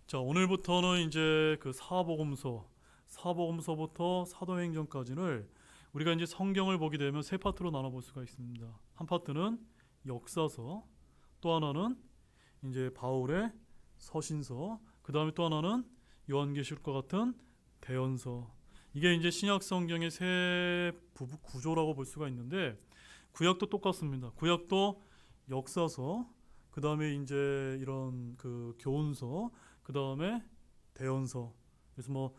자, 오늘부터는 이제 그 사복음서부터 사도행전까지를 우리가 이제 성경을 보게 되면 세 파트로 나눠볼 수가 있습니다. 한 파트는 역사서, 또 하나는 이제 바울의 서신서, 그 다음에 또 하나는 요한계시록과 같은 대언서. 이게 이제 신약 성경의 세 구조라고 볼 수가 있는데, 구약도 똑같습니다. 구약도 역사서, 그 다음에 이제 이런 그 교훈서, 그 다음에 대언서. 그래서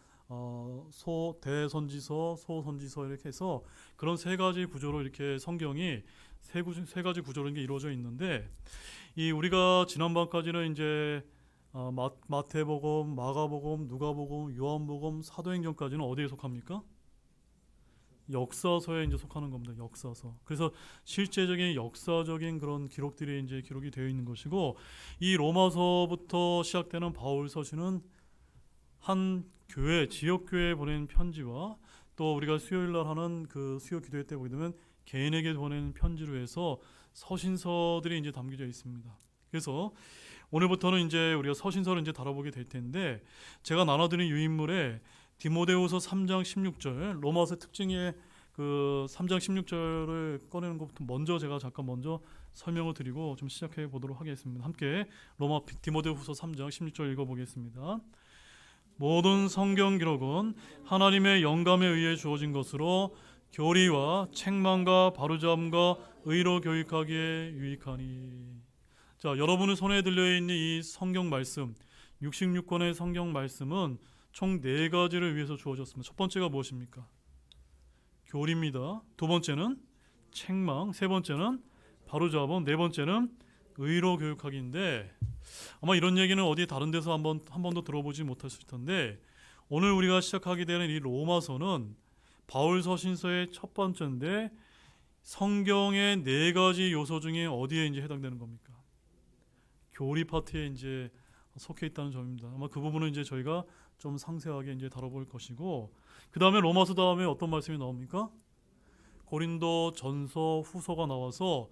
대선지서, 소선지서 이렇게 해서 그런 세 가지 구조로 이렇게 성경이 세 가지 구조로 이게 이루어져 있는데, 이 우리가 지난번까지는 이제 마태복음, 마가복음, 누가복음, 요한복음, 사도행전까지는 어디에 속합니까? 역사서에 이제 속하는 겁니다. 역사서. 그래서 실제적인 역사적인 그런 기록들이 이제 기록이 되어 있는 것이고, 이 로마서부터 시작되는 바울 서신은 한 교회, 지역 교회에 보낸 편지와 또 우리가 수요일 날 하는 그 수요 기도회 때 보게 되면 개인에게 보낸 편지로 해서 서신서들이 이제 담겨져 있습니다. 그래서 오늘부터는 이제 우리가 서신서를 이제 다뤄보게 될 텐데, 제가 나눠드린 유인물에 디모데후서 3장 16절, 로마서 특징의 그 3장 16절을 꺼내는 것부터 제가 잠깐 먼저 설명을 드리고 좀 시작해 보도록 하겠습니다. 함께 디모데후서 3장 16절 읽어보겠습니다. 모든 성경 기록은 하나님의 영감에 의해 주어진 것으로 교리와 책망과 바로잡음과 의로 교육하기에 유익하니. 자, 여러분의 손에 들려있는 이 성경 말씀, 66권의 성경 말씀은 총 4가지를 위해서 주어졌습니다. 첫 번째가 무엇입니까? 교리입니다. 두 번째는 책망, 세 번째는 바로잡음, 네 번째는 의로 교육하기인데, 아마 이런 얘기는 어디 다른 데서 한 번도 들어보지 못했을 텐데, 오늘 우리가 시작하게 되는 이 로마서는 바울 서신서의 첫 번째인데, 성경의 4가지 요소 중에 어디에 이제 해당되는 겁니까? 교리 파트에 이제 속해 있다는 점입니다. 아마 그 부분은 이제 저희가 좀 상세하게 이제 다뤄볼 것이고, 그 다음에 로마서 다음에 어떤 말씀이 나옵니까? 고린도 전서 후서가 나와서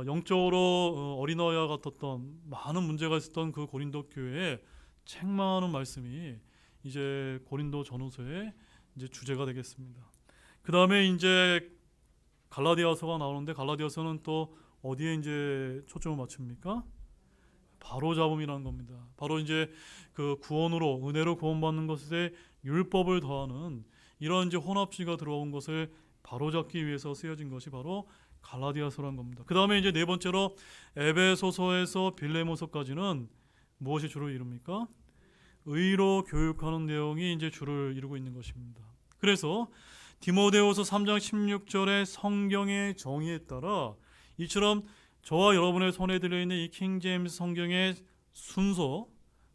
영적으로 어린아이와 같았던 많은 문제가 있었던 그 고린도 교회에 책망하는 말씀이 이제 고린도 전후서의 이제 주제가 되겠습니다. 그 다음에 이제 갈라디아서가 나오는데, 갈라디아서는 또 어디에 이제 초점을 맞춥니까? 바로잡음이라는 겁니다. 바로 이제 그 구원으로, 은혜로 구원받는 것에 율법을 더하는 이런 이제 혼합주의가 들어온 것을 바로잡기 위해서 쓰여진 것이 바로 갈라디아서라는 겁니다. 그 다음에 이제 네 번째로 에베소서에서 빌레모서까지는 무엇이 주를 이룹니까? 의로 교육하는 내용이 이제 주를 이루고 있는 것입니다. 그래서 디모데후서 3장 16절의 성경의 정의에 따라 이처럼 저와 여러분의 손에 들려있는 이 킹제임스 성경의 순서,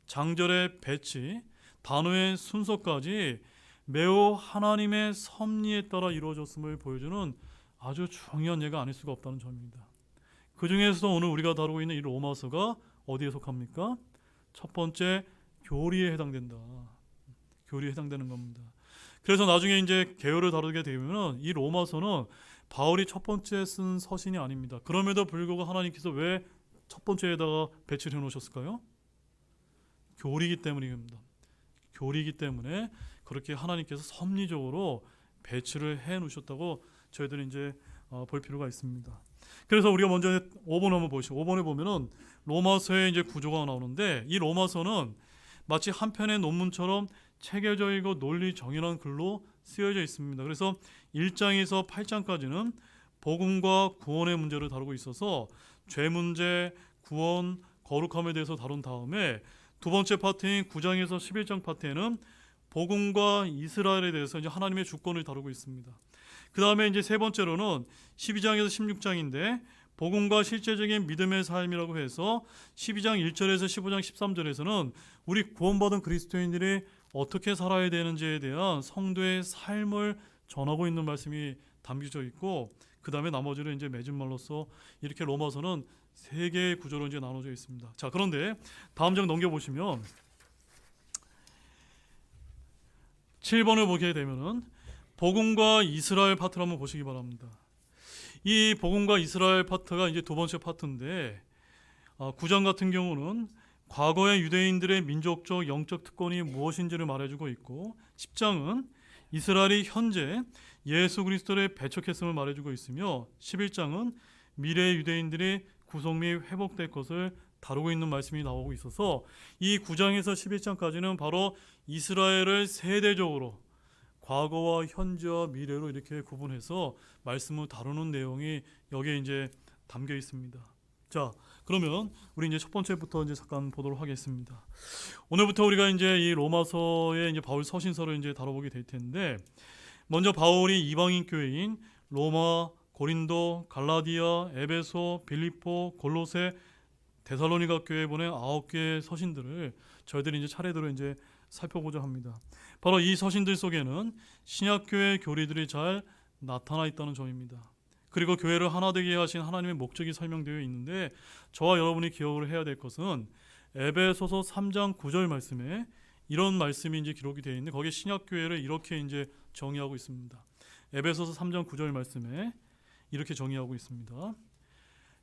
장절의 배치, 단어의 순서까지 매우 하나님의 섭리에 따라 이루어졌음을 보여주는 아주 중요한 예가 아닐 수가 없다는 점입니다. 그 중에서도 오늘 우리가 다루고 있는 이 로마서가 어디에 속합니까? 첫 번째, 교리에 해당된다. 교리에 해당되는 겁니다. 그래서 나중에 이제 개요를 다루게 되면 이 로마서는 바울이 첫 번째 쓴 서신이 아닙니다. 그럼에도 불구하고 하나님께서 왜 첫 번째에다가 배치를 해놓으셨을까요? 교리이기 때문입니다. 교리이기 때문에 그렇게 하나님께서 섭리적으로 배치를 해놓으셨다고 저희들이 이제 볼 필요가 있습니다. 그래서 우리가 먼저 5번 한번 보시죠. 5번에 보면은 로마서의 이제 구조가 나오는데, 이 로마서는 마치 한 편의 논문처럼 체계적이고 논리 정연한 글로 쓰여져 있습니다. 그래서 1장에서 8장까지는 복음과 구원의 문제를 다루고 있어서 죄 문제, 구원, 거룩함에 대해서 다룬 다음에 두 번째 파트인 9장에서 11장 파트에는 복음과 이스라엘에 대해서 이제 하나님의 주권을 다루고 있습니다. 그 다음에 이제 세 번째로는 12장에서 16장인데 복음과 실제적인 믿음의 삶이라고 해서 12장 1절에서 15장 13절에서는 우리 구원받은 그리스도인들이 어떻게 살아야 되는지에 대한 성도의 삶을 전하고 있는 말씀이 담겨져 있고, 그 다음에 나머지는 이제 맺은 말로서 이렇게 로마서는 3개의 구조로 이제 나눠져 있습니다. 자, 그런데 다음 장 넘겨보시면 7번을 보게 되면은 복음과 이스라엘 파트를 한번 보시기 바랍니다. 이 복음과 이스라엘 파트가 이제 두 번째 파트인데, 9장 같은 경우는 과거의 유대인들의 민족적 영적 특권이 무엇인지를 말해주고 있고, 10장은 이스라엘이 현재 예수 그리스도를 배척했음을 말해주고 있으며, 11장은 미래의 유대인들이 구속 및 회복될 것을 다루고 있는 말씀이 나오고 있어서 이 9장에서 11장까지는 바로 이스라엘을 세대적으로 과거와 현재와 미래로 이렇게 구분해서 말씀을 다루는 내용이 여기에 이제 담겨 있습니다. 자, 그러면 우리 이제 첫 번째부터 이제 잠깐 보도록 하겠습니다. 오늘부터 우리가 이제 이 로마서의 이제 바울 서신서를 이제 다뤄보게 될 텐데, 먼저 바울이 이방인 교회인 로마, 고린도, 갈라디아, 에베소, 빌립보, 골로새, 데살로니가 교회에 보낸 9개의 서신들을 저희들이 이제 차례대로 이제 살펴보자 합니다. 바로 이 서신들 속에는 신약교회 교리들이 잘 나타나 있다는 점입니다. 그리고 교회를 하나 되게 하신 하나님의 목적이 설명되어 있는데, 저와 여러분이 기억을 해야 될 것은 에베소서 3장 9절 말씀에 이런 말씀이 이제 기록이 되어 있는데, 거기에 신약교회를 이렇게 이제 정의하고 있습니다. 에베소서 3장 9절 말씀에 이렇게 정의하고 있습니다.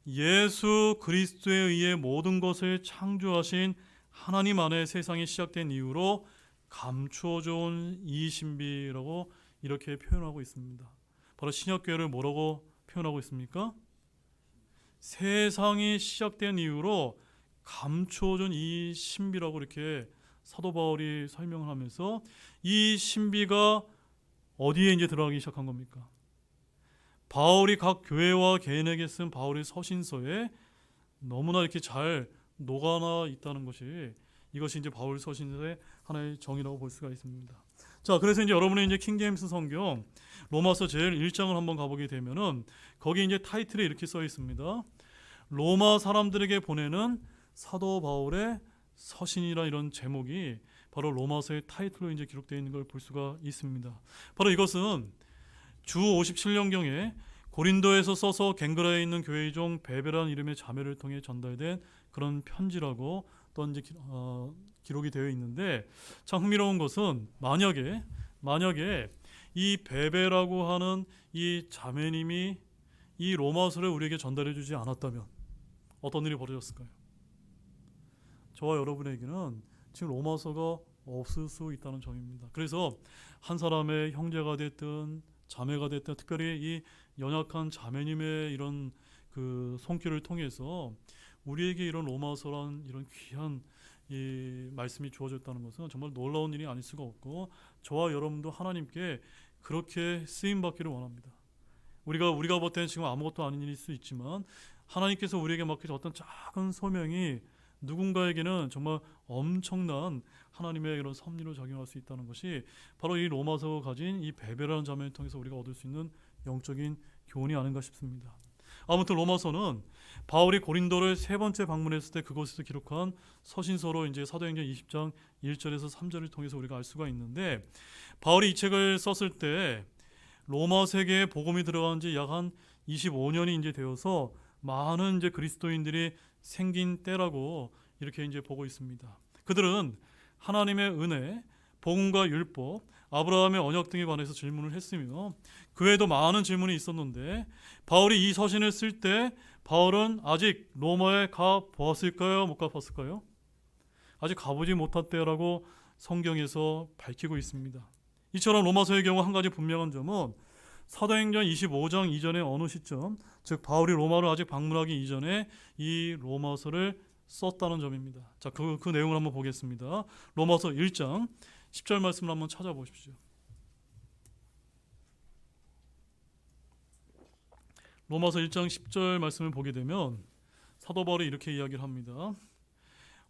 예수 그리스도에 의해 모든 것을 창조하신 하나님 안에 세상이 시작된 이후로 감추어져 온 이 신비라고 이렇게 표현하고 있습니다. 바로 신약교회를 뭐라고 표현하고 있습니까? 세상이 시작된 이후로 감추어진 이 신비라고 이렇게 사도 바울이 설명을 하면서, 이 신비가 어디에 이제 들어가기 시작한 겁니까? 바울이 각 교회와 개인에게 쓴 바울의 서신서에 너무나 이렇게 잘 녹아나 있다는 것이, 이것이 이제 바울 서신서의 하나의 정의라고 볼 수가 있습니다. 자, 그래서 이제 여러분이 이제 킹제임스 성경 로마서 제일 1장을 한번 가보게 되면은 거기 이제 타이틀에 이렇게 써 있습니다. 로마 사람들에게 보내는 사도 바울의 서신이라, 이런 제목이 바로 로마서의 타이틀로 이제 기록되어 있는 걸 볼 수가 있습니다. 바로 이것은 주 57년경에 고린도에서 써서 갱그라에 있는 교회의 종 베베라는 이름의 자매를 통해 전달된 그런 편지라고 또 이제 기록이 되어 있는데, 참 흥미로운 것은 만약에 이 베베라고 하는 이 자매님이 이 로마서를 우리에게 전달해 주지 않았다면 어떤 일이 벌어졌을까요? 저와 여러분에게는 지금 로마서가 없을 수 있다는 점입니다. 그래서 한 사람의 형제가 됐든 자매가 됐든, 특별히 이 연약한 자매님의 이런 그 손길을 통해서 우리에게 이런 로마서란 이런 귀한 이 말씀이 주어졌다는 것은 정말 놀라운 일이 아닐 수가 없고, 저와 여러분도 하나님께 그렇게 쓰임 받기를 원합니다. 우리가 볼 때는 지금 아무것도 아닌 일일 수 있지만, 하나님께서 우리에게 맡기신 어떤 작은 소명이 누군가에게는 정말 엄청난 하나님의 이런 섭리로 작용할 수 있다는 것이 바로 이 로마서가 가진 이 베베라는 자매를 통해서 우리가 얻을 수 있는 영적인 교훈이 아닌가 싶습니다. 아무튼 로마서는 바울이 고린도를 세 번째 방문했을 때 그곳에서 기록한 서신서로 이제 사도행전 20장 1절에서 3절을 통해서 우리가 알 수가 있는데, 바울이 이 책을 썼을 때 로마 세계에 복음이 들어간 지 약 한 25년이 이제 되어서 많은 이제 그리스도인들이 생긴 때라고 이렇게 이제 보고 있습니다. 그들은 하나님의 은혜, 복음과 율법, 아브라함의 언약 등에 관해서 질문을 했으며, 그 외에도 많은 질문이 있었는데, 바울이 이 서신을 쓸 때 바울은 아직 로마에 가 보았을까요? 못 가 봤을까요? 아직 가보지 못한 때라고 성경에서 밝히고 있습니다. 이처럼 로마서의 경우 한 가지 분명한 점은 사도행전 25장 이전의 어느 시점, 즉 바울이 로마를 아직 방문하기 이전에 이 로마서를 썼다는 점입니다. 자, 그 내용을 한번 보겠습니다. 로마서 1장 10절 말씀을 한번 찾아보십시오. 로마서 1장 10절 말씀을 보게 되면 사도 바울이 이렇게 이야기를 합니다.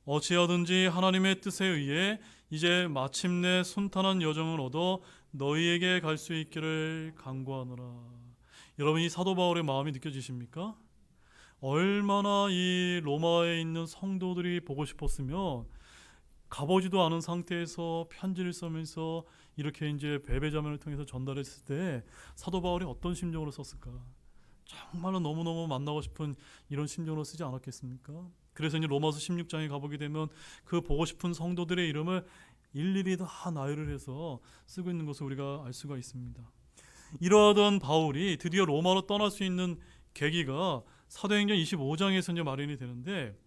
어찌하든지 하나님의 뜻에 의해 이제 마침내 순탄한 여정을 얻어 너희에게 갈 수 있기를 간구하노라. 여러분, 이 사도 바울의 마음이 느껴지십니까? 얼마나 이 로마에 있는 성도들이 보고 싶었으면 가보지도 않은 상태에서 편지를 쓰면서 이렇게 이제 베베자면을 통해서 전달했을 때 사도 바울이 어떤 심정으로 썼을까? 정말로 너무너무 만나고 싶은 이런 심정으로 쓰지 않았겠습니까? 그래서 이제 로마서 16장에 가보게 되면 그 보고 싶은 성도들의 이름을 일일이 다 나열을 해서 쓰고 있는 것을 우리가 알 수가 있습니다. 이러하던 바울이 드디어 로마로 떠날 수 있는 계기가 사도행전 25장에서 이제 마련이 되는데,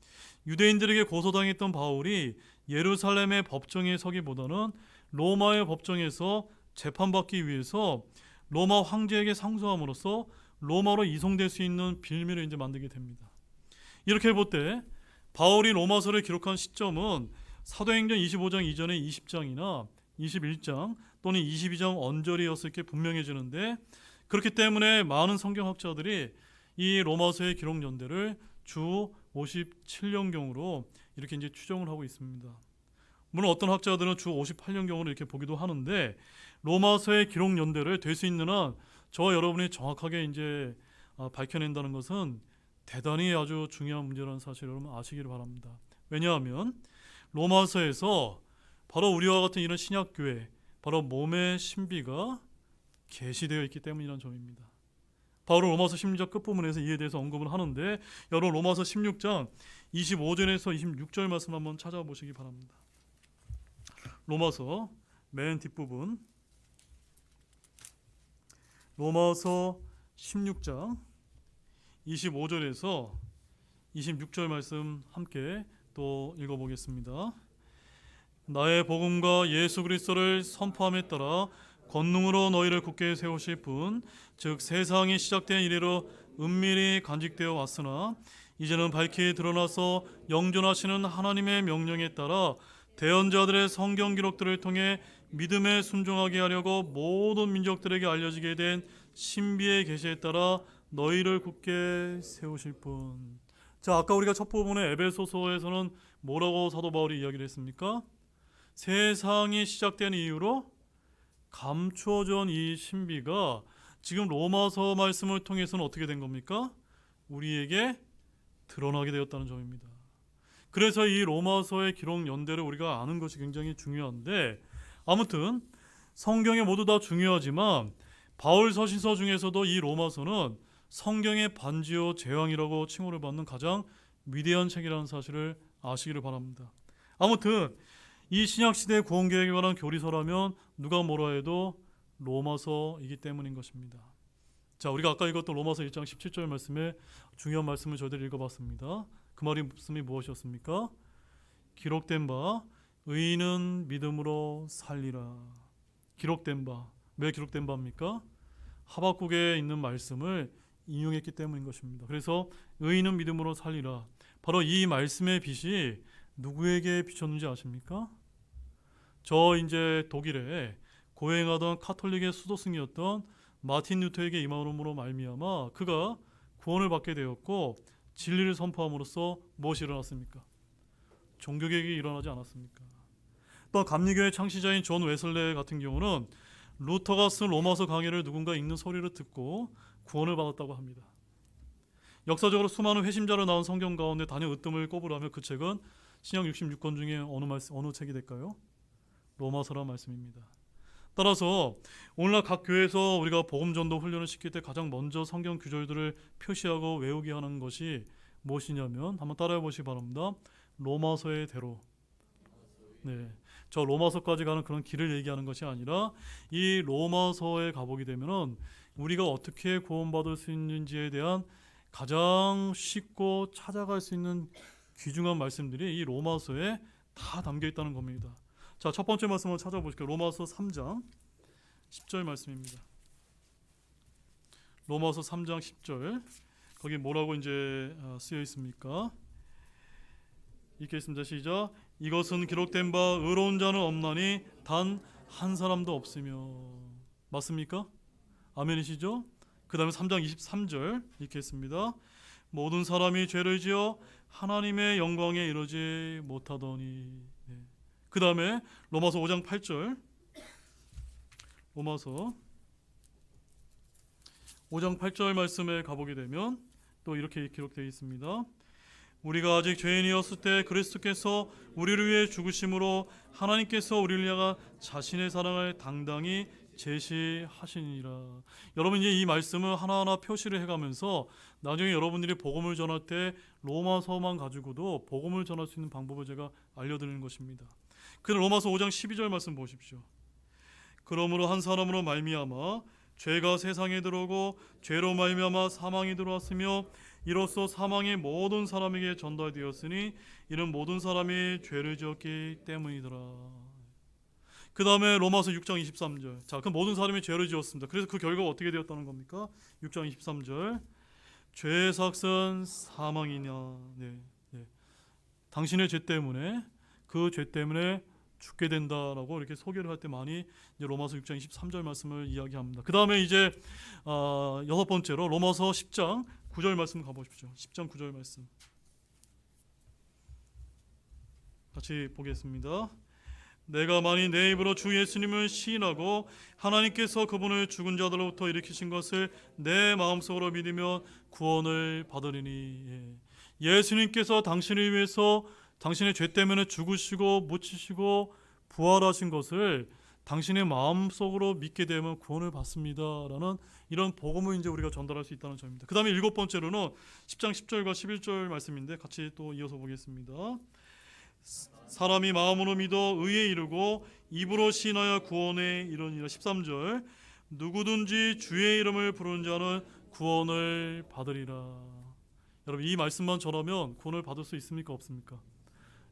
유대인들에게 고소당했던 바울이 예루살렘의 법정에 서기보다는 로마의 법정에서 재판받기 위해서 로마 황제에게 상소함으로써 로마로 이송될 수 있는 빌미를 이제 만들게 됩니다. 이렇게 볼 때 바울이 로마서를 기록한 시점은 사도행전 25장 이전의 20장이나 21장 또는 22장 언저리였을 게 분명해지는데, 그렇기 때문에 많은 성경학자들이 이 로마서의 기록 연대를 주 57년경으로 이렇게 이제 추정을 하고 있습니다. 물론 어떤 학자들은 주 58년경으로 이렇게 보기도 하는데, 로마서의 기록 연대를 될 수 있는 한 저와 여러분이 정확하게 이제 밝혀낸다는 것은 대단히 아주 중요한 문제라는 사실을 여러분 아시기를 바랍니다. 왜냐하면 로마서에서 바로 우리와 같은 이런 신약교회, 바로 몸의 신비가 계시되어 있기 때문이라는 점입니다. 바울은 로마서 16장 끝부분에서 이에 대해서 언급을 하는데, 여러분 로마서 16장 25절에서 26절 말씀 한번 찾아보시기 바랍니다. 로마서 맨 뒷부분, 로마서 16장 25절에서 26절 말씀 함께 또 읽어보겠습니다. 나의 복음과 예수 그리스도를 선포함에 따라 권능으로 너희를 굳게 세우실 분, 즉 세상이 시작된 이래로 은밀히 간직되어 왔으나 이제는 밝히 드러나서 영존하시는 하나님의 명령에 따라 대언자들의 성경 기록들을 통해 믿음에 순종하게 하려고 모든 민족들에게 알려지게 된 신비의 계시에 따라 너희를 굳게 세우실 분. 자, 아까 우리가 첫 부분에 에베소서에서는 뭐라고 사도 바울이 이야기를 했습니까? 세상이 시작된 이후로 감추어진 이 신비가 지금 로마서 말씀을 통해서는 어떻게 된 겁니까? 우리에게 드러나게 되었다는 점입니다. 그래서 이 로마서의 기록 연대를 우리가 아는 것이 굉장히 중요한데, 아무튼 성경에 모두 다 중요하지만 바울 서신서 중에서도 이 로마서는 성경의 반지요 제왕이라고 칭호를 받는 가장 위대한 책이라는 사실을 아시기를 바랍니다. 아무튼 이 신약시대 구원계획에 관한 교리서라면 누가 뭐라 해도 로마서이기 때문인 것입니다. 자, 우리가 아까 읽었던 로마서 1장 17절 말씀에 중요한 말씀을 저희들이 읽어봤습니다. 그 말씀이 무엇이었습니까? 기록된 바 의인은 믿음으로 살리라. 기록된 바, 왜 기록된 바입니까? 하박국에 있는 말씀을 인용했기 때문인 것입니다. 그래서 의인은 믿음으로 살리라. 바로 이 말씀의 빛이 누구에게 비쳤는지 아십니까? 저 이제 독일에 고행하던 카톨릭의 수도승이었던 마틴 루터에게 임함으로 말미암아 그가 구원을 받게 되었고, 진리를 선포함으로써 무엇이 일어났습니까? 종교개혁이 일어나지 않았습니까? 또 감리교의 창시자인 존 웨슬레 같은 경우는 루터가 쓴 로마서 강해를 누군가 읽는 소리를 듣고 구원을 받았다고 합니다. 역사적으로 수많은 회심자로 나온 성경 가운데 단연 으뜸을 꼽으라면 그 책은 신약 66권 중에 어느 책이 될까요? 로마서란 말씀입니다. 따라서 오늘날 각 교회에서 우리가 복음전도 훈련을 시킬 때 가장 먼저 성경 구절들을 표시하고 외우게 하는 것이 무엇이냐면, 한번 따라해 보시기 바랍니다. 로마서의 대로. 네, 저 로마서까지 가는 그런 길을 얘기하는 것이 아니라 이 로마서에 가보게 되면은 우리가 어떻게 구원받을 수 있는지에 대한 가장 쉽고 찾아갈 수 있는 귀중한 말씀들이 이 로마서에 다 담겨 있다는 겁니다. 자, 첫 번째 말씀을 찾아보실게요. 로마서 3장 10절 말씀입니다. 로마서 3장 10절, 거기 뭐라고 이제 쓰여 있습니까? 읽겠습니다. 시작. 이것은 기록된 바 의로운 자는 없나니 단 한 사람도 없으며. 맞습니까? 아멘이시죠? 그 다음에 3장 23절 읽겠습니다. 모든 사람이 죄를 지어 하나님의 영광에 이르지 못하더니. 네. 그 다음에 로마서 5장 8절, 로마서 5장 8절 말씀에 가보게 되면 또 이렇게 기록되어 있습니다. 우리가 아직 죄인이었을 때 그리스도께서 우리를 위해 죽으심으로 하나님께서 우리를 향한 자신의 사랑을 당당히 제시하시니라. 여러분, 이제 이 말씀을 하나하나 표시를 해가면서 나중에 여러분들이 복음을 전할 때 로마서만 가지고도 복음을 전할 수 있는 방법을 제가 알려드리는 것입니다. 그 로마서 5장 12절 말씀 보십시오. 그러므로 한 사람으로 말미암아 죄가 세상에 들어오고 죄로 말미암아 사망이 들어왔으며 이로써 사망이 모든 사람에게 전달되었으니 이는 모든 사람이 죄를 지었기 때문이더라. 그 다음에 로마서 6장 23절. 자, 그 모든 사람이 죄를 지었습니다. 그래서 그 결과가 어떻게 되었다는 겁니까? 6장 23절. 죄의 삭은 사망이냐. 네, 네. 당신의 죄 때문에, 그 죄 때문에 죽게 된다라고 이렇게 소개를 할 때 많이 이제 로마서 6장 23절 말씀을 이야기합니다. 그 다음에 이제 여섯 번째로 로마서 10장 9절 말씀 가보십시오. 10장 9절 말씀 같이 보겠습니다. 내가 만일 내 입으로 주 예수님을 시인하고 하나님께서 그분을 죽은 자들로부터 일으키신 것을 내 마음속으로 믿으면 구원을 받으리니. 예수님께서 당신을 위해서 당신의 죄 때문에 죽으시고 묻히시고 부활하신 것을 당신의 마음속으로 믿게 되면 구원을 받습니다라는 이런 복음을 이제 우리가 전달할 수 있다는 점입니다. 그 다음에 일곱 번째로는 10장 10절과 11절 말씀인데 같이 또 이어서 보겠습니다. 사람이 마음으로 믿어 의에 이르고 입으로 시인하여 구원에 이르니라. 13절 누구든지 주의 이름을 부르는 자는 구원을 받으리라. 여러분 이 말씀만 전하면 구원을 받을 수 있습니까? 없습니까?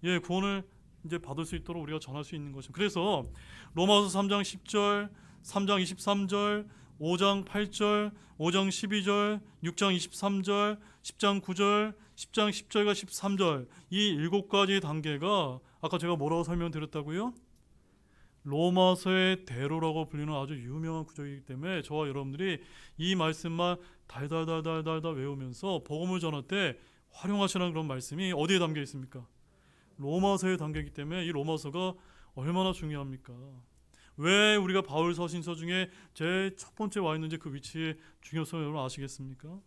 예, 구원을 이제 받을 수 있도록 우리가 전할 수 있는 것입니다. 그래서 로마서 3장 10절, 3장 23절, 5장 8절, 5장 12절, 6장 23절, 10장 9절, 10장 10절과 13절 이 7가지 단계가 아까 제가 뭐라고 설명드렸다고요? 로마서의 대로라고 불리는 아주 유명한 구절이기 때문에 저와 여러분들이 이 말씀만 달달달달달달 외우면서 복음을 전할 때 활용하시라는 그런 말씀이 어디에 담겨 있습니까? 로마서에 담겨 있기 때문에 이 로마서가 얼마나 중요합니까? 왜 우리가 바울 서신서 중에 제일 첫 번째 와 있는지 그 위치의 중요성을 여러분 아시겠습니까?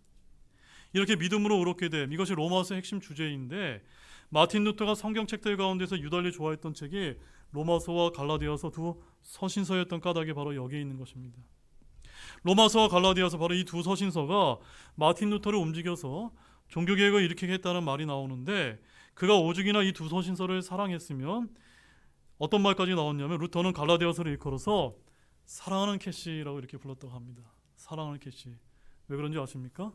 이렇게 믿음으로 의롭게 됨, 이것이 로마서의 핵심 주제인데 마틴 루터가 성경책들 가운데서 유달리 좋아했던 책이 로마서와 갈라디아서 두 서신서였던 까닭이 바로 여기에 있는 것입니다. 로마서와 갈라디아서 바로 이 두 서신서가 마틴 루터를 움직여서 종교개혁을 일으키겠다는 말이 나오는데 그가 오죽이나 이 두 서신서를 사랑했으면 어떤 말까지 나왔냐면 루터는 갈라디아서를 일컬어서 사랑하는 캐시라고 이렇게 불렀다고 합니다. 사랑하는 캐시. 왜 그런지 아십니까?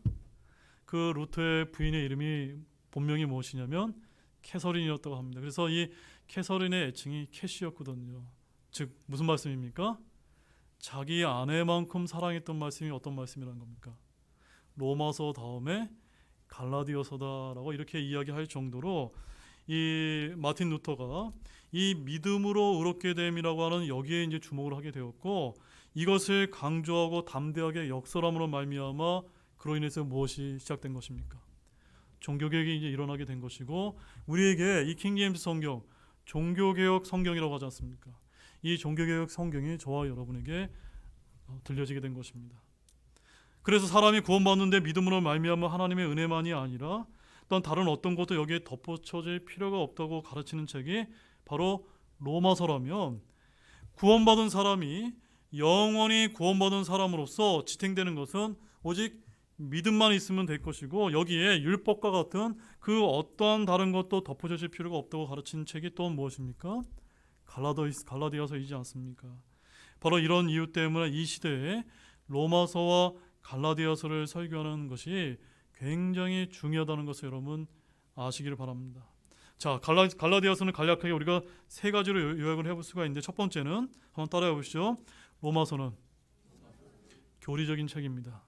그 루터의 부인의 이름이 본명이 무엇이냐면 캐서린이었다고 합니다. 그래서 이 캐서린의 애칭이 캐시였거든요. 즉 무슨 말씀입니까? 자기 아내만큼 사랑했던 말씀이 어떤 말씀이라는 겁니까? 로마서 다음에 갈라디아서다라고 이렇게 이야기할 정도로 이 마틴 루터가 이 믿음으로 의롭게 됨이라고 하는 여기에 이제 주목을 하게 되었고 이것을 강조하고 담대하게 역설함으로 말미암아 그로 인해서 무엇이 시작된 것입니까? 종교개혁이 이제 일어나게 된 것이고 우리에게 이 킹제임스 성경 종교개혁 성경이라고 하지 않습니까? 이 종교개혁 성경이 저와 여러분에게 들려지게 된 것입니다. 그래서 사람이 구원받는데 믿음으로 말미암아 하나님의 은혜만이 아니라 또한 다른 어떤 것도 여기에 덧붙여질 필요가 없다고 가르치는 책이 바로 로마서라면 구원받은 사람이 영원히 구원받은 사람으로서 지탱되는 것은 오직 믿음만 있으면 될 것이고 여기에 율법과 같은 그 어떠한 다른 것도 덧붙여질 필요가 없다고 가르치는 책이 또 무엇입니까? 갈라디아서이지 않습니까? 바로 이런 이유 때문에 이 시대에 로마서와 갈라디아서를 설교하는 것이 굉장히 중요하다는 것을 여러분 아시기를 바랍니다. 자, 갈라디아서는 간략하게 우리가 세 가지로 요약을 해볼 수가 있는데 첫 번째는 한번 따라해 보시죠. 로마서는 교리적인 책입니다.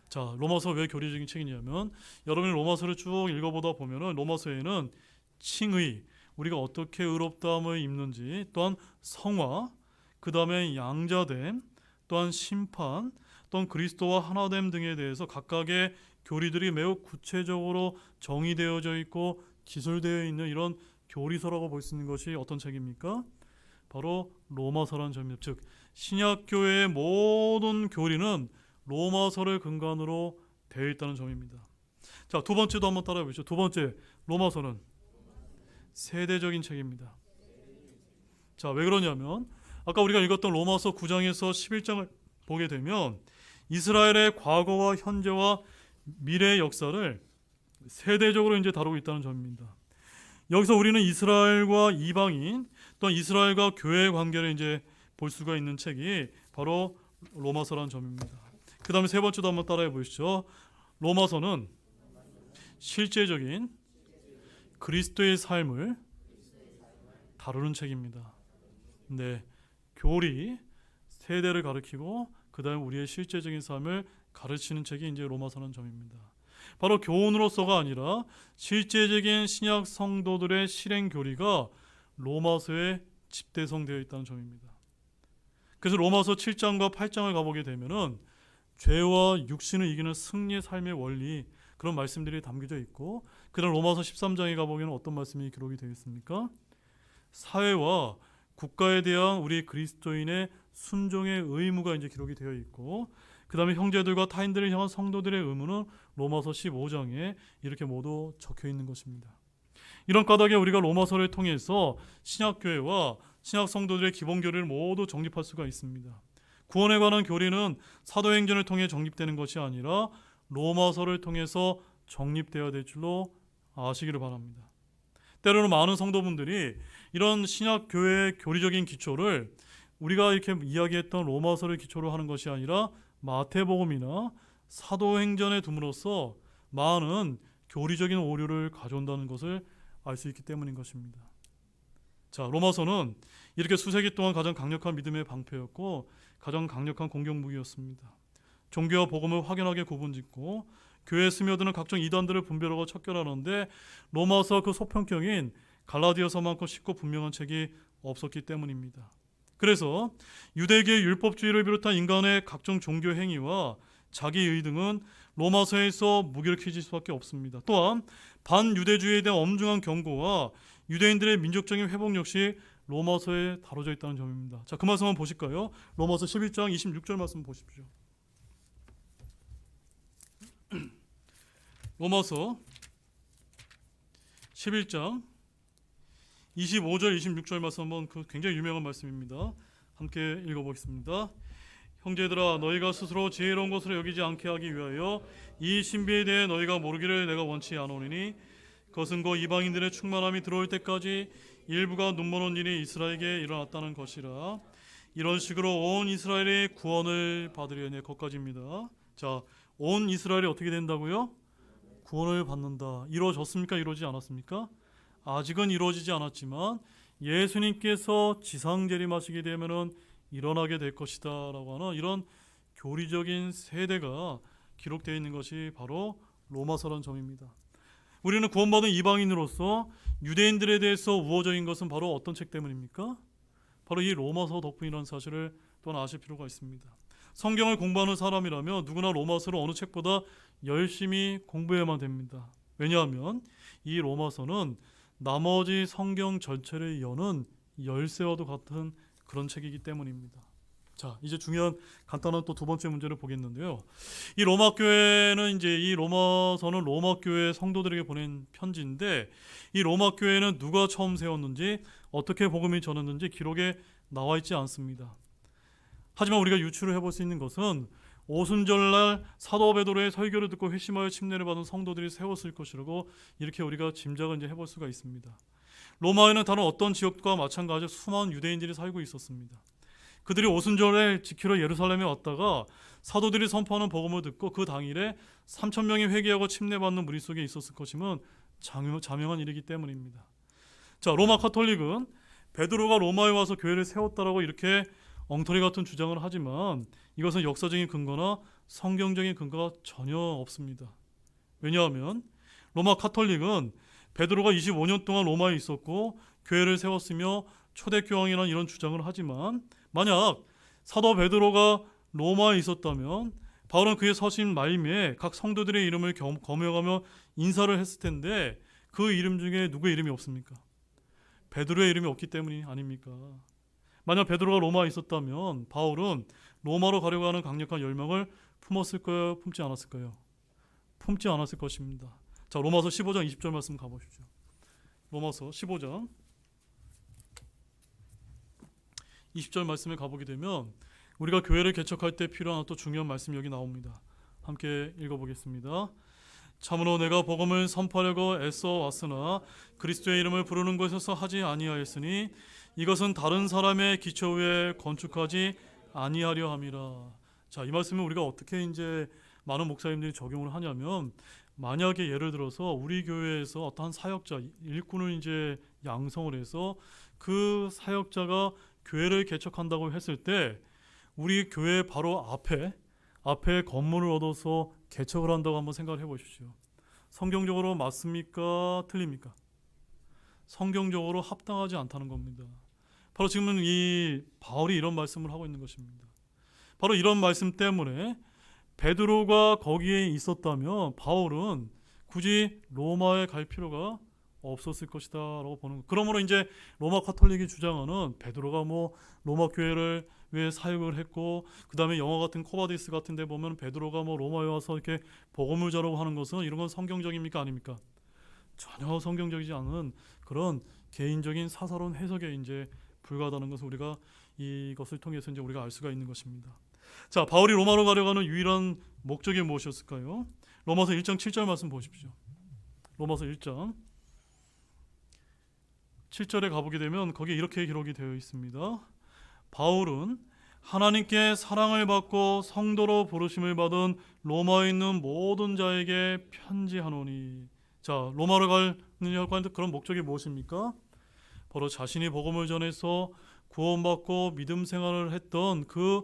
자, 로마서 왜 교리적인 책이냐면 여러분이 로마서를 쭉 읽어보다 보면은 로마서에는 칭의, 우리가 어떻게 의롭다함을 입는지, 또한 성화, 그 다음에 양자됨, 또한 심판, 또한 그리스도와 하나됨 등에 대해서 각각의 교리들이 매우 구체적으로 정의되어져 있고 기술되어 있는 이런 교리서라고 볼 수 있는 것이 어떤 책입니까? 바로 로마서라는 점입니다. 즉 신약교회의 모든 교리는 로마서를 근간으로 되어 있다는 점입니다. 자, 두 번째도 한번 따라해 보시죠. 두 번째, 로마서는 세대적인 책입니다. 자, 왜 그러냐면 아까 우리가 읽었던 로마서 9장에서 11장을 보게 되면 이스라엘의 과거와 현재와 미래의 역사를 세대적으로 이제 다루고 있다는 점입니다. 여기서 우리는 이스라엘과 이방인, 또한 이스라엘과 교회의 관계를 이제 볼 수가 있는 책이 바로 로마서라는 점입니다. 그 다음에 세 번째도 한번 따라해 보시죠. 로마서는 실제적인 그리스도의 삶을 다루는 책입니다. 네, 교리 세대를 가리키고 그다음 우리의 실제적인 삶을 가르치는 책이 이제 로마서는 점입니다. 바로 교훈으로서가 아니라 실제적인 신약 성도들의 실행 교리가 로마서에 집대성되어 있다는 점입니다. 그래서 로마서 7장과 8장을 가보게 되면은 죄와 육신을 이기는 승리의 삶의 원리, 그런 말씀들이 담겨져 있고, 그다음 로마서 13장에 가보면 어떤 말씀이 기록이 되어 있습니까? 사회와 국가에 대한 우리 그리스도인의 순종의 의무가 이제 기록이 되어 있고, 그 다음에 형제들과 타인들을 향한 성도들의 의무는 로마서 15장에 이렇게 모두 적혀 있는 것입니다. 이런 까닭에 우리가 로마서를 통해서 신약교회와 신약 성도들의 기본 교리를 모두 정립할 수가 있습니다. 구원에 관한 교리는 사도행전을 통해 정립되는 것이 아니라 로마서를 통해서 정립되어야 될 줄로 아시기를 바랍니다. 때로는 많은 성도분들이 이런 신약교회의 교리적인 기초를 우리가 이렇게 이야기했던 로마서를 기초로 하는 것이 아니라 마태복음이나 사도행전에 둠으로써 많은 교리적인 오류를 가져온다는 것을 알 수 있기 때문인 것입니다. 자, 로마서는 이렇게 수세기 동안 가장 강력한 믿음의 방패였고 가장 강력한 공격무기였습니다. 종교와 복음을 확연하게 구분짓고 교회에 스며드는 각종 이단들을 분별하고 척결하는데 로마서 그 소평격인 갈라디아서만큼 쉽고 분명한 책이 없었기 때문입니다. 그래서 유대계의 율법주의를 비롯한 인간의 각종 종교 행위와 자기의 등은 로마서에서 무기력해질 수밖에 없습니다. 또한 반유대주의에 대한 엄중한 경고와 유대인들의 민족적인 회복 역시 로마서에 다뤄져 있다는 점입니다. 자, 그 말씀 한번 보실까요? 로마서 11장 26절 말씀 보십시오. 로마서 11장 25절 26절 말씀 한번 굉장히 유명한 말씀입니다. 함께 읽어보겠습니다. 형제들아, 너희가 스스로 지혜로운 것으로 여기지 않게 하기 위하여 이 신비에 대해 너희가 모르기를 내가 원치 않으니 그것은 곧 이방인들의 충만함이 들어올 때까지 일부가 눈먼 일이 이스라엘에게 일어났다는 것이라. 이런 식으로 온 이스라엘이 구원을 받으려니 것까지입니다. 자, 온 이스라엘이 어떻게 된다고요? 구원을 받는다. 이루어졌습니까? 이루어지지 않았습니까? 아직은 이루어지지 않았지만 예수님께서 지상 재림하시게 되면은 일어나게 될 것이다 라고 하는 이런 교리적인 세대가 기록되어 있는 것이 바로 로마서라는 점입니다. 우리는 구원받은 이방인으로서 유대인들에 대해서 우호적인 것은 바로 어떤 책 때문입니까? 바로 이 로마서 덕분이라는 사실을 또한 아실 필요가 있습니다. 성경을 공부하는 사람이라면 누구나 로마서를 어느 책보다 열심히 공부해야만 됩니다. 왜냐하면 이 로마서는 나머지 성경 전체를 여는 열쇠와도 같은 그런 책이기 때문입니다. 자, 이제 중요한 간단한 또 두 번째 문제를 보겠는데요. 이 로마 교회는 이제 이 로마서는 로마 교회 성도들에게 보낸 편지인데 이 로마 교회는 누가 처음 세웠는지 어떻게 복음이 전했는지 기록에 나와 있지 않습니다. 하지만 우리가 유추를 해볼 수 있는 것은 오순절날 사도 베드로의 설교를 듣고 회심하여 침례를 받은 성도들이 세웠을 것이라고 이렇게 우리가 짐작을 이제 해볼 수가 있습니다. 로마에는 다른 어떤 지역과 마찬가지로 수많은 유대인들이 살고 있었습니다. 그들이 오순절에 지키러 예루살렘에 왔다가 사도들이 선포하는 복음을 듣고 그 당일에 3,000명이 회개하고 침례받는 무리 속에 있었을 것이면 자명한 일이기 때문입니다. 자, 로마 카톨릭은 베드로가 로마에 와서 교회를 세웠다라고 이렇게 엉터리 같은 주장을 하지만 이것은 역사적인 근거나 성경적인 근거가 전혀 없습니다. 왜냐하면 로마 카톨릭은 베드로가 25년 동안 로마에 있었고 교회를 세웠으며 초대교황이라는 이런 주장을 하지만 만약 사도 베드로가 로마에 있었다면 바울은 그의 서신 말미에 각 성도들의 이름을 거명하며 인사를 했을 텐데 그 이름 중에 누구의 이름이 없습니까? 베드로의 이름이 없기 때문이 아닙니까? 만약 베드로가 로마에 있었다면 바울은 로마로 가려고 하는 강력한 열망을 품었을까요? 품지 않았을까요? 품지 않았을 것입니다. 자, 로마서 15장 20절 말씀 가보십시오. 로마서 15장 20절 말씀에 가보게 되면 우리가 교회를 개척할 때 필요한 또 중요한 말씀이 여기 나옵니다. 함께 읽어보겠습니다. 참으로 내가 복음을 선포하려고 애써 왔으나 그리스도의 이름을 부르는 곳에서 하지 아니하였으니 이것은 다른 사람의 기초 위에 건축하지 아니하려 함이라. 자, 이 말씀은 우리가 어떻게 이제 많은 목사님들이 적용을 하냐면, 만약에 예를 들어서 우리 교회에서 어떠한 사역자 일꾼을 이제 양성을 해서 그 사역자가 교회를 개척한다고 했을 때 우리 교회 바로 앞에 건물을 얻어서 개척을 한다고 한번 생각을 해보십시오. 성경적으로 맞습니까? 틀립니까? 성경적으로 합당하지 않다는 겁니다. 바로 지금은 이 바울이 이런 말씀을 하고 있는 것입니다. 바로 이런 말씀 때문에 베드로가 거기에 있었다면 바울은 굳이 로마에 갈 필요가 없었을 것이다 라고 보는 거예요. 그러므로 이제 로마 카톨릭이 주장하는 베드로가 뭐 로마 교회를 왜 사역을 했고, 그 다음에 영화 같은 코바디스 같은 데 보면 베드로가 뭐 로마에 와서 이렇게 복음을 전하고 하는 것은, 이런 건 성경적입니까? 아닙니까? 전혀 성경적이지 않은 그런 개인적인 사사로운 해석에 이제 불과하다는 것을 우리가 이것을 통해서 이제 우리가 알 수가 있는 것입니다. 자, 바울이 로마로 가려가는 유일한 목적이 무엇이었을까요? 로마서 1장 7절 말씀 보십시오. 로마서 1장 7절에 가보게 되면 거기에 이렇게 기록이 되어 있습니다. 바울은 하나님께 사랑을 받고 성도로 부르심을 받은 로마에 있는 모든 자에게 편지하노니. 자, 로마로 가려고 하는 그런 목적이 무엇입니까? 바로 자신이 복음을 전해서 구원받고 믿음 생활을 했던 그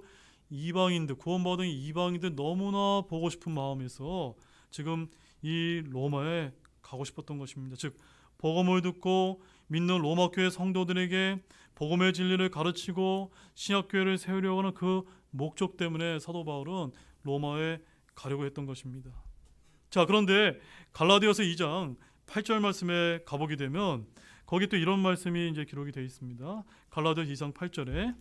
이방인들, 구원받은 이방인들 너무나 보고 싶은 마음에서 지금 이 로마에 가고 싶었던 것입니다. 즉, 복음을 듣고 믿는 로마 교회 성도들에게 복음의 진리를 가르치고 신약교회를 세우려고 하는 그 목적 때문에 사도 바울은 로마에 가려고 했던 것입니다. 자, 그런데 갈라디아서 2장 8절 말씀에 가보게 되면 거기 또 이런 말씀이 이제 기록이 되어 있습니다. 갈라디아서 2장 8절에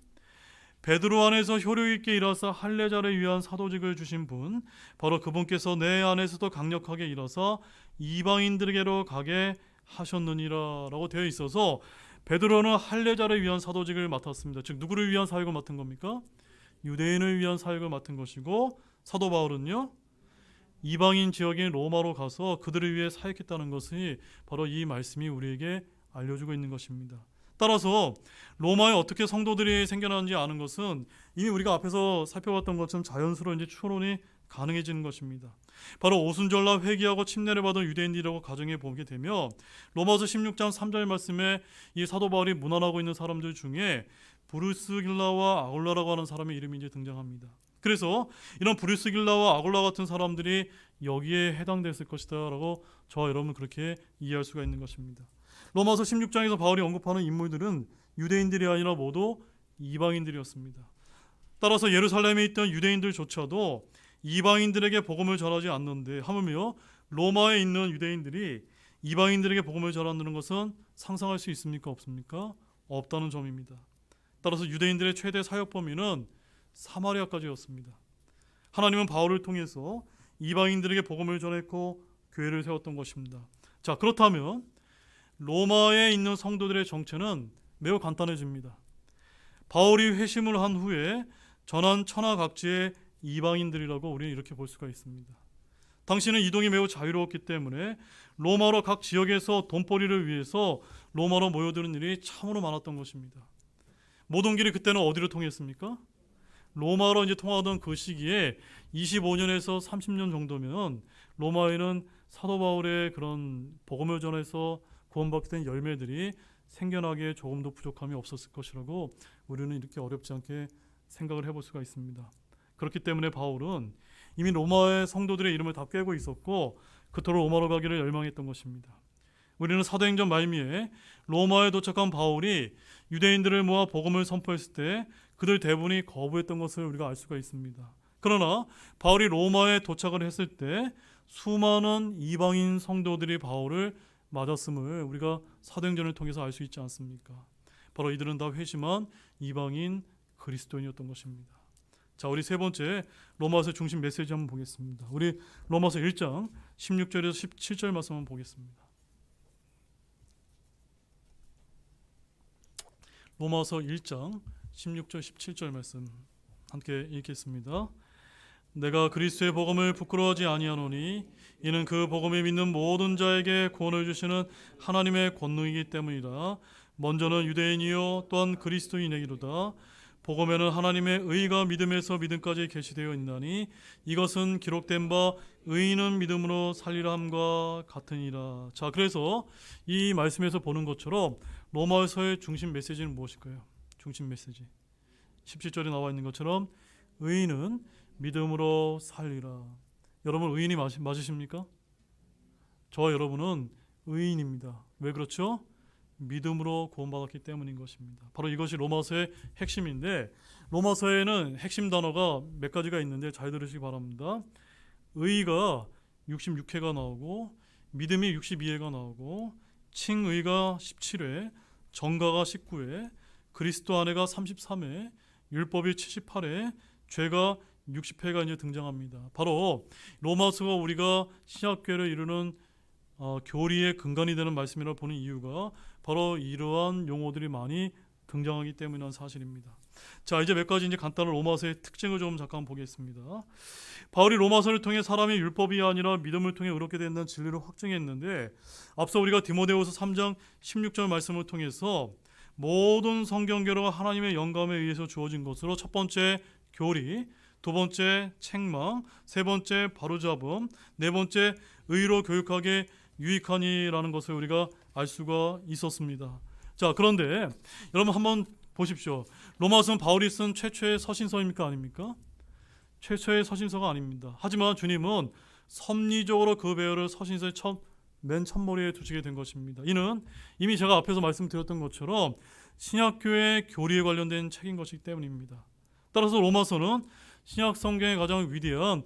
베드로 안에서 효력 있게 일하사 할례자를 위한 사도직을 주신 분, 바로 그분께서 내 안에서도 강력하게 일하사 이방인들에게로 가게 하셨느니라 라고 되어 있어서, 베드로는 할례자를 위한 사도직을 맡았습니다. 즉, 누구를 위한 사역을 맡은 겁니까? 유대인을 위한 사역을 맡은 것이고, 사도 바울은요, 이방인 지역인 로마로 가서 그들을 위해 사역했다는 것이 바로 이 말씀이 우리에게 알려주고 있는 것입니다. 따라서 로마에 어떻게 성도들이 생겨나는지 아는 것은 이미 우리가 앞에서 살펴봤던 것처럼 자연스러운 이제 추론이 가능해지는 것입니다. 바로 오순절날 회개하고 침례를 받은 유대인들이라고 가정해 보게 되면 로마서 16장 3절 말씀에 이 사도 바울이 문안하고 있는 사람들 중에 브루스길라와 아굴라라고 하는 사람의 이름이 이제 등장합니다. 그래서 이런 브루스길라와 아굴라 같은 사람들이 여기에 해당됐을 것이다 라고 저와 여러분 그렇게 이해할 수가 있는 것입니다. 로마서 16장에서 바울이 언급하는 인물들은 유대인들이 아니라 모두 이방인들이었습니다. 따라서 예루살렘에 있던 유대인들조차도 이방인들에게 복음을 전하지 않는데, 하물며 로마에 있는 유대인들이 이방인들에게 복음을 전한다는 것은 상상할 수 있습니까? 없습니까? 없다는 점입니다. 따라서 유대인들의 최대 사역 범위는 사마리아까지였습니다. 하나님은 바울을 통해서 이방인들에게 복음을 전했고 교회를 세웠던 것입니다. 자, 그렇다면 로마에 있는 성도들의 정체는 매우 간단해집니다. 바울이 회심을 한 후에 전한 천하각지의 이방인들이라고 우리는 이렇게 볼 수가 있습니다. 당시는 이동이 매우 자유로웠기 때문에 로마로 각 지역에서 돈벌이를 위해서 로마로 모여드는 일이 참으로 많았던 것입니다. 모든 길이 그때는 어디로 통했습니까? 로마로 이제 통하던 그 시기에 25년에서 30년 정도면 로마에는 사도 바울의 그런 복음을 전해서 구원받게 된 열매들이 생겨나기에 조금도 부족함이 없었을 것이라고 우리는 이렇게 어렵지 않게 생각을 해볼 수가 있습니다. 그렇기 때문에 바울은 이미 로마의 성도들의 이름을 다 꿰고 있었고 그토록 로마로 가기를 열망했던 것입니다. 우리는 사도행전 말미에 로마에 도착한 바울이 유대인들을 모아 복음을 선포했을 때 그들 대부분이 거부했던 것을 우리가 알 수가 있습니다. 그러나 바울이 로마에 도착을 했을 때 수많은 이방인 성도들이 바울을 맞았음을 우리가 사도행전을 통해서 알 수 있지 않습니까? 바로 이들은 다 회심한 이방인 그리스도인이었던 것입니다. 자, 우리 세 번째 로마서 중심 메시지 한번 보겠습니다. 우리 로마서 1장 16절에서 17절 말씀 한번 보겠습니다. 로마서 1장 16절 17절 말씀 함께 읽겠습니다. 내가 그리스도의 복음을 부끄러워하지 아니하노니 이는 그 복음에 믿는 모든 자에게 구원을 주시는 하나님의 권능이기 때문이라. 먼저는 유대인이요 또한 그리스도인에게로다. 복음에는 하나님의 의가 믿음에서 믿음까지 계시되어 있나니 이것은 기록된 바 의인은 믿음으로 살리라 함과 같으니라. 자, 그래서 이 말씀에서 보는 것처럼 로마서의 중심 메시지는 무엇일까요? 중심 메시지 17절에 나와 있는 것처럼 의인은 믿음으로 살리라. 여러분 의인이 맞으십니까? 저와 여러분은 의인입니다. 왜 그렇죠? 믿음으로 구원받았기 때문인 것입니다. 바로 이것이 로마서의 핵심인데, 로마서에는 핵심 단어가 몇 가지가 있는데 잘 들으시기 바랍니다. 의가 66회가 나오고, 믿음이 62회가 나오고, 칭의가 17회, 정가가 19회, 그리스도 안에가 33회, 율법이 78회, 죄가 60회가 이제 등장합니다. 바로 로마서가 우리가 신약교회를 이루는 교리의 근간이 되는 말씀이라고 보는 이유가 바로 이러한 용어들이 많이 등장하기 때문이라는 사실입니다. 자, 이제 몇 가지 이제 간단한 로마서의 특징을 좀 잠깐 보겠습니다. 바울이 로마서를 통해 사람이 율법이 아니라 믿음을 통해 의롭게 된다는 진리를 확증했는데, 앞서 우리가 디모데후서 3장 16절 말씀을 통해서 모든 성경 교류가 하나님의 영감에 의해서 주어진 것으로 첫 번째 교리, 두 번째 책망, 세 번째 바로잡음, 네 번째 의로 교육하게 유익하니라는 것을 우리가 알 수가 있었습니다. 자, 그런데 여러분 한번 보십시오. 로마서는 바울이 쓴 최초의 서신서입니까? 아닙니까? 최초의 서신서가 아닙니다. 하지만 주님은 섭리적으로 그 배열을 서신서의 맨 첫머리에 두시게 된 것입니다. 이는 이미 제가 앞에서 말씀드렸던 것처럼 신약교회 교리에 관련된 책인 것이기 때문입니다. 따라서 로마서는 신약 성경의 가장 위대한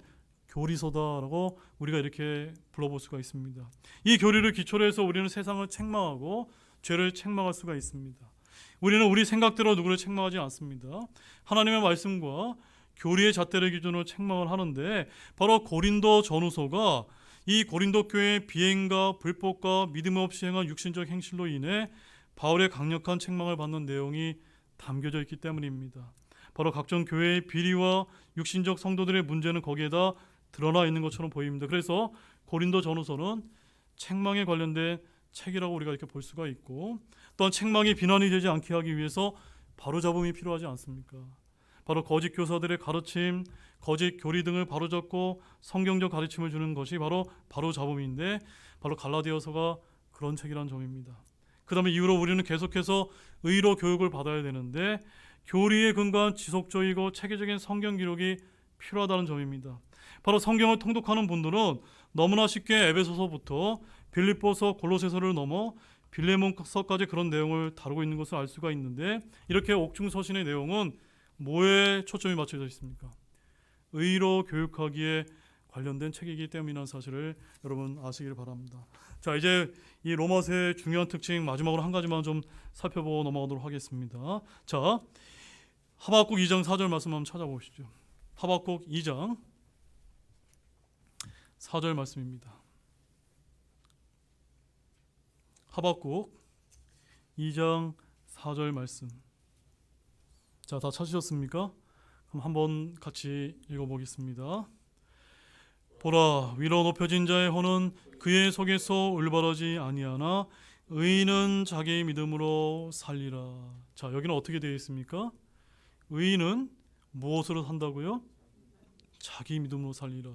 교리서다라고 우리가 이렇게 불러볼 수가 있습니다. 이 교리를 기초로 해서 우리는 세상을 책망하고 죄를 책망할 수가 있습니다. 우리는 우리 생각대로 누구를 책망하지 않습니다. 하나님의 말씀과 교리의 잣대를 기준으로 책망을 하는데, 바로 고린도 전후서가 이 고린도 교회의 비행과 불법과 믿음 없이 행한 육신적 행실로 인해 바울의 강력한 책망을 받는 내용이 담겨져 있기 때문입니다. 바로 각종 교회의 비리와 육신적 성도들의 문제는 거기에다 드러나 있는 것처럼 보입니다. 그래서 고린도 전후서는 책망에 관련된 책이라고 우리가 이렇게 볼 수가 있고, 또한 책망이 비난이 되지 않게 하기 위해서 바로잡음이 필요하지 않습니까? 바로 거짓 교사들의 가르침, 거짓 교리 등을 바로잡고 성경적 가르침을 주는 것이 바로 바로잡음인데, 바로 갈라디아서가 그런 책이라는 점입니다. 그 다음에 이후로 우리는 계속해서 의로 교육을 받아야 되는데, 교리에 근거한 지속적이고 체계적인 성경 기록이 필요하다는 점입니다. 바로 성경을 통독하는 분들은 너무나 쉽게 에베소서부터 빌립보서, 골로새서를 넘어 빌레몬서까지 그런 내용을 다루고 있는 것을 알 수가 있는데, 이렇게 옥중서신의 내용은 뭐에 초점이 맞춰져 있습니까? 의로 교육하기에 관련된 책이기 때문이라는 사실을 여러분 아시길 바랍니다. 자, 이제 이 로마서의 중요한 특징 마지막으로 한 가지만 좀 살펴보고 넘어가도록 하겠습니다. 자, 하박국 2장 4절 말씀 한번 찾아보시죠. 하박국 2장 4절 말씀입니다. 하박국 2장 4절 말씀. 자, 다 찾으셨습니까? 그럼 한번 같이 읽어보겠습니다. 보라, 위로 높여진 자의 혼은 그의 속에서 울바라지 아니하나 의인은 자기의 믿음으로 살리라. 자, 여기는 어떻게 되어 있습니까? 의인은 무엇으로 산다고요? 자기 믿음으로 살리라.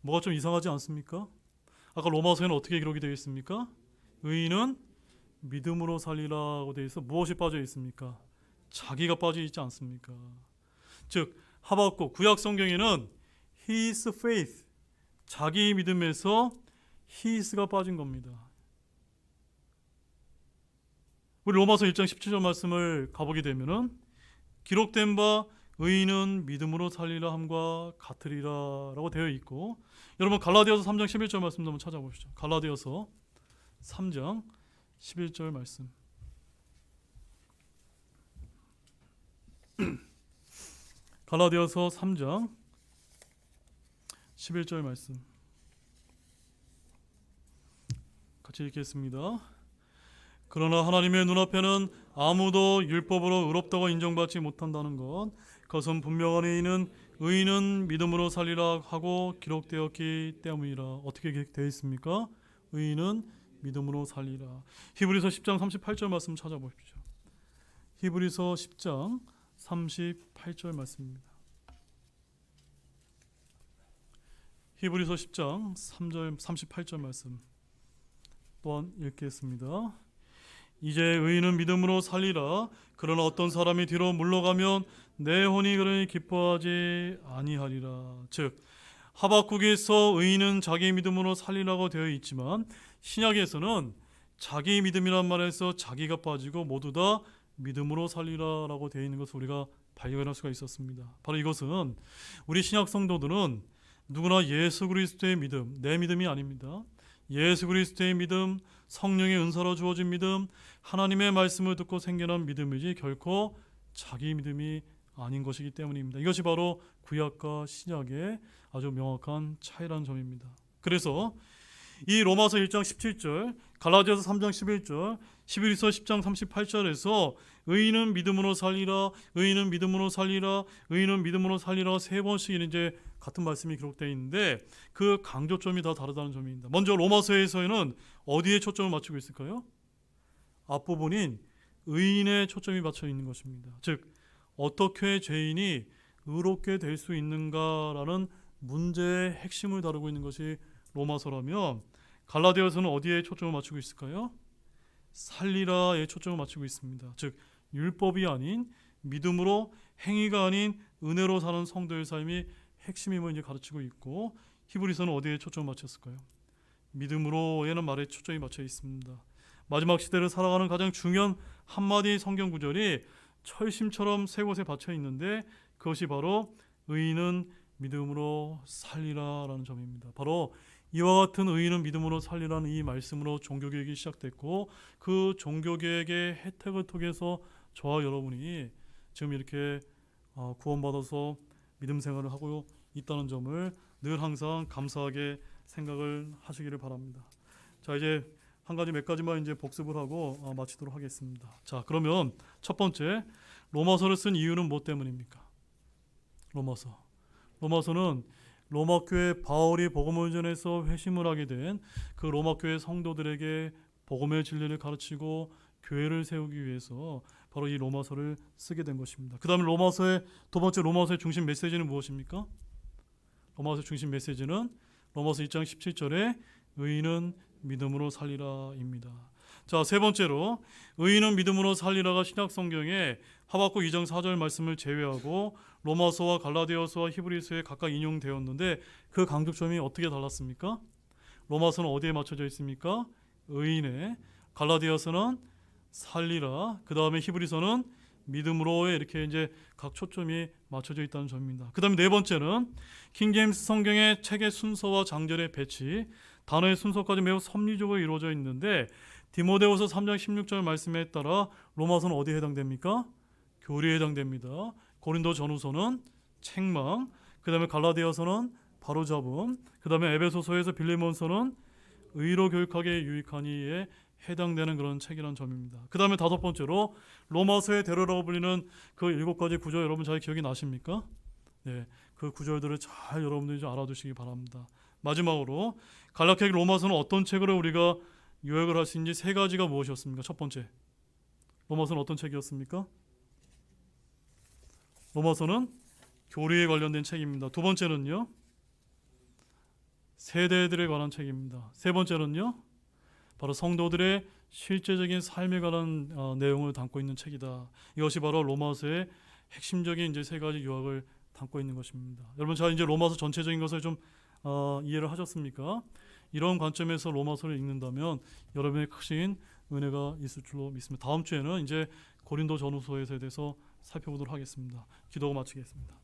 뭐가 좀 이상하지 않습니까? 아까 로마서에는 어떻게 기록이 되어 있습니까? 의인은 믿음으로 살리라고 되어 있어 무엇이 빠져 있습니까? 자기가 빠져 있지 않습니까? 즉 하박국 구약 성경에는 his faith, 자기 믿음에서 his가 빠진 겁니다. 우리 로마서 1장 17절 말씀을 가보게 되면은 기록된 바 의인은 믿음으로 살리라 함과 같으리라 라고 되어 있고, 여러분 갈라디아서 3장 11절 말씀 한번 찾아보시죠. 갈라디아서 3장 11절 말씀. 갈라디아서 3장 11절 말씀 같이 읽겠습니다. 그러나 하나님의 눈앞에는 아무도 율법으로 의롭다고 인정받지 못한다는 것, 그것은 분명하니 이는 의인은 믿음으로 살리라 하고 기록되었기 때문이라. 어떻게 되어 있습니까? 의인은 믿음으로 살리라. 히브리서 10장 38절 말씀 찾아보십시오. 히브리서 10장 38절 말씀입니다. 히브리서 10장 3절 38절 말씀 또한 읽겠습니다. 이제 의인은 믿음으로 살리라. 그러나 어떤 사람이 뒤로 물러가면 내 혼이 그러니 기뻐하지 아니하리라. 즉 하박국에서 의인은 자기 믿음으로 살리라고 되어 있지만 신약에서는 자기 믿음이란 말에서 자기가 빠지고 모두 다 믿음으로 살리라라고 되어 있는 것을 우리가 발견할 수가 있었습니다. 바로 이것은 우리 신약 성도들은 누구나 예수 그리스도의 믿음, 내 믿음이 아닙니다. 예수 그리스도의 믿음, 성령의 은사로 주어진 믿음, 하나님의 말씀을 듣고 생겨난 믿음이지 결코 자기 믿음이 아닌 것이기 때문입니다. 이것이 바로 구약과 신약의 아주 명확한 차이라는 점입니다. 그래서 이 로마서 1장 17절, 갈라디아서 3장 11절, 히브리서 10장 38절에서 의인은 믿음으로 살리라, 의인은 믿음으로 살리라, 의인은 믿음으로 살리라 세 번씩 이제 같은 말씀이 기록되어 있는데 그 강조점이 다 다르다는 점입니다. 먼저 로마서에서는 어디에 초점을 맞추고 있을까요? 앞부분인 의인의 초점이 맞춰 있는 것입니다. 즉 어떻게 죄인이 의롭게 될 수 있는가라는 문제의 핵심을 다루고 있는 것이 로마서라면 갈라디아서는 어디에 초점을 맞추고 있을까요? 살리라에 초점을 맞추고 있습니다. 즉 율법이 아닌 믿음으로 행위가 아닌 은혜로 사는 성도의 삶이 핵심임을 이제 가르치고 있고 히브리서는 어디에 초점을 맞췄을까요? 믿음으로에는 말에 초점이 맞춰 있습니다. 마지막 시대를 살아가는 가장 중요한 한마디 성경 구절이 철심처럼 세 곳에 받쳐 있는데 그것이 바로 의인은 믿음으로 살리라라는 점입니다. 바로 이와 같은 의인은 믿음으로 살리라는 이 말씀으로 종교개혁이 시작됐고 그 종교개혁의 혜택을 통해서 저와 여러분이 지금 이렇게 구원받아서 믿음 생활을 하고 있다는 점을 늘 항상 감사하게 생각을 하시기를 바랍니다. 자, 이제 몇 가지만 이제 복습을 하고 마치도록 하겠습니다. 자, 그러면 첫 번째, 로마서를 쓴 이유는 무엇 때문입니까? 로마서는 로마 교회 바울이 복음을 전해서 회심을 하게 된 그 로마 교회 성도들에게 복음의 진리를 가르치고 교회를 세우기 위해서 바로 이 로마서를 쓰게 된 것입니다. 그 다음에 두 번째 로마서의 중심 메시지는 무엇입니까? 로마서의 중심 메시지는 로마서 2장 17절에 의인은 믿음으로 살리라입니다. 자, 세 번째로 의인은 믿음으로 살리라가 신약 성경에 하박국 2장 4절 말씀을 제외하고 로마서와 갈라디아서와 히브리서에 각각 인용되었는데 그 강조점이 어떻게 달랐습니까? 로마서는 어디에 맞춰져 있습니까? 의인에, 갈라디아서는 살리라, 그 다음에 히브리서는 믿음으로에 이렇게 이제 각 초점이 맞춰져 있다는 점입니다. 그 다음에 네 번째는 킹제임스 성경의 책의 순서와 장절의 배치, 단어의 순서까지 매우 섭리적으로 이루어져 있는데 디모데후서 3장 16절 말씀에 따라 로마서는 어디에 해당됩니까? 교리에 해당됩니다. 고린도 전후서는 책망, 그 다음에 갈라디아서는 바로잡음, 그 다음에 에베소서에서 빌레몬서는 의로 교육하기에 유익하니에 해당되는 그런 책이라는 점입니다. 그 다음에 다섯 번째로 로마서의 대로라고 불리는 그 7가지 구절 여러분 잘 기억이 나십니까? 네, 그 구절들을 잘 여러분들이 좀 알아두시기 바랍니다. 마지막으로 갈라디아 로마서는 어떤 책으로 우리가 요약을 할 수 있는지 세 가지가 무엇이었습니까? 첫 번째, 로마서는 어떤 책이었습니까? 로마서는 교리에 관련된 책입니다. 두 번째는요, 세대들에 관한 책입니다. 세 번째는요, 바로 성도들의 실제적인 삶에 관한 내용을 담고 있는 책이다. 이것이 바로 로마서의 핵심적인 이제 세 가지 요약을 담고 있는 것입니다. 여러분, 자 이제 로마서 전체적인 것을 좀 이해를 하셨습니까? 이런 관점에서 로마서를 읽는다면 여러분의 크신 은혜가 있을 줄로 믿습니다. 다음 주에는 이제 고린도 전후서에 대해서 살펴보도록 하겠습니다. 기도하고 마치겠습니다.